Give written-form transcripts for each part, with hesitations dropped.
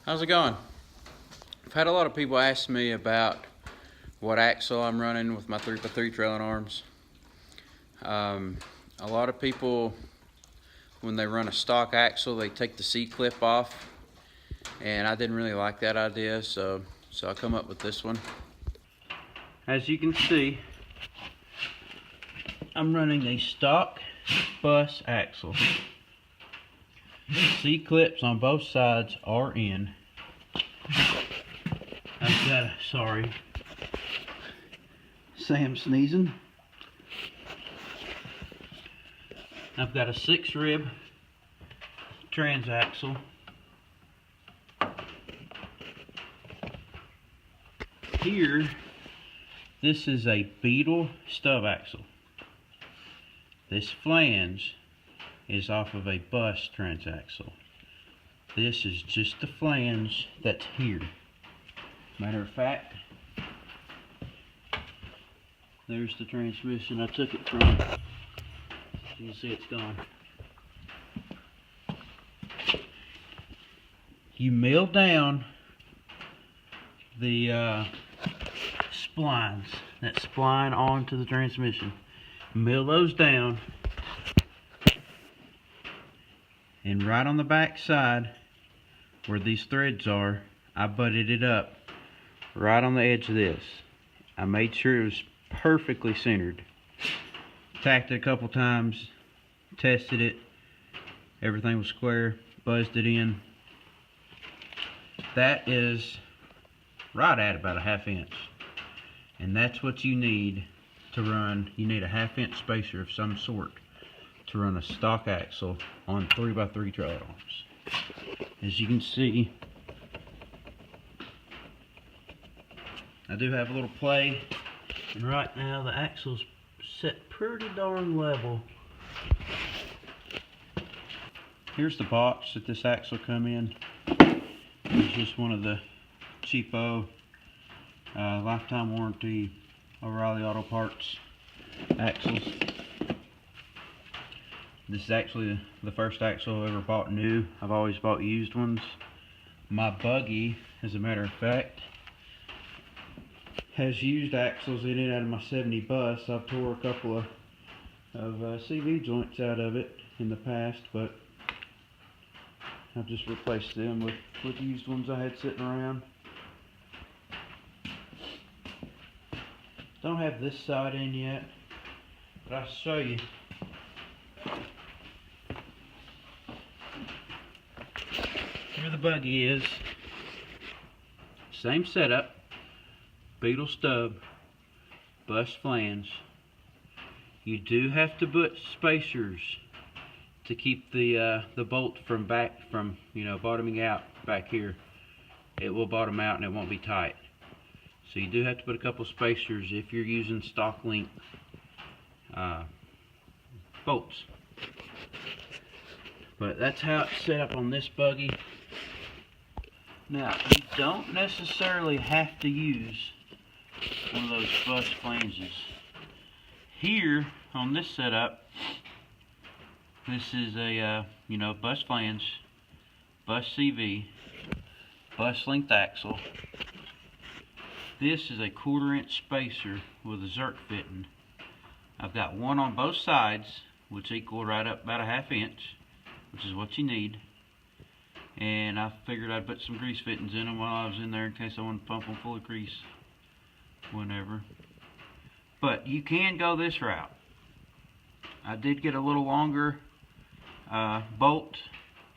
How's it going? I've had a lot of people ask me about what axle I'm running with my 3x3 trailing arms. A lot of people, when they run a stock axle, they take the C-clip off, and I didn't really like that idea, so I come up with this one. As you can see, I'm running a stock bus axle. C-clips on both sides are in. I've got sorry, Sam sneezing. I've got a 6-rib transaxle. Here, this is a Beetle stub axle. This flange is off of a bus transaxle. This is just the flange that's here. Matter of fact, there's the transmission I took it from. You can see it's gone. You mill down the splines, that spline onto the transmission. Mill those down, and right on the back side where these threads are, I butted it up right on the edge of this. I made sure it was perfectly centered. Tacked it a couple times, tested it, everything was square, buzzed it in. That is right at about a 1/2 inch, and that's what you need to run. You need a 1/2 inch spacer of some sort to run a stock axle on 3x3 trailer arms. As you can see, I do have a little play, and right now the axle's set pretty darn level. Here's the box that this axle come in. It's just one of the cheapo lifetime warranty O'Reilly Auto Parts axles. This is actually the first axle I've ever bought new. I've always bought used ones. My buggy, as a matter of fact, has used axles in it out of my 70 bus. I've tore a couple of CV joints out of it in the past, but I've just replaced them with used ones I had sitting around. Don't have this side in yet, but I'll show you. Here the buggy is. Same setup. Beetle stub, bus flange. You do have to put spacers to keep the bolt from bottoming out back here. It will bottom out and it won't be tight. So you do have to put a couple spacers if you're using stock length bolts. But that's how it's set up on this buggy. Now, you don't necessarily have to use one of those bus flanges. Here on this setup, this is a bus flange, bus CV, bus length axle. This is a 1/4 inch spacer with a Zerk fitting. I've got one on both sides, which equal right up about a 1/2 inch, which is what you need. And I figured I'd put some grease fittings in them while I was in there in case I wanted to pump them full of grease whenever. But you can go this route. I did get a little longer bolt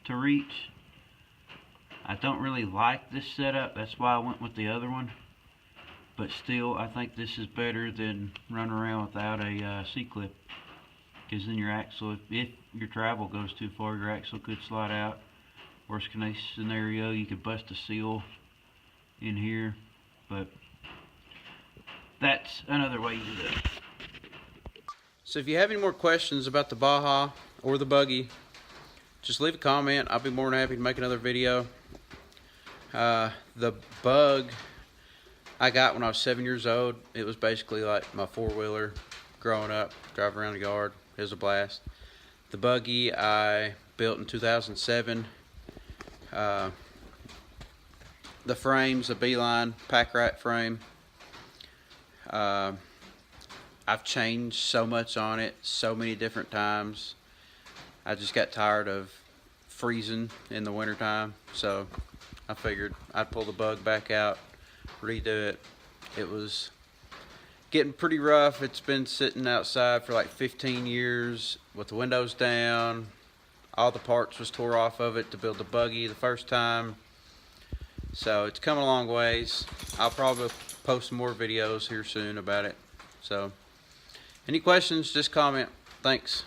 to reach. I don't really like this setup, that's why I went with the other one. But still, I think this is better than running around without a C-clip. Because then your axle, if your travel goes too far, your axle could slide out. Worst case scenario, you could bust a seal in here. But that's another way you do it. So if you have any more questions about the Baja or the buggy, just leave a comment. I'll be more than happy to make another video. The Bug I got when I was 7 years old. It was basically like my 4-wheeler growing up, driving around the yard. It was a blast. The buggy I built in 2007. The frame's a Beeline pack rat frame. I've changed so much on it so many different times. I just got tired of freezing in the wintertime, so I figured I'd pull the bug back out, redo it. It was getting pretty rough. It's been sitting outside for like 15 years with the windows down. All the parts was tore off of it to build the buggy the first time. So it's come a long ways. I'll probably post some more videos here soon about it. So any questions, just comment. Thanks.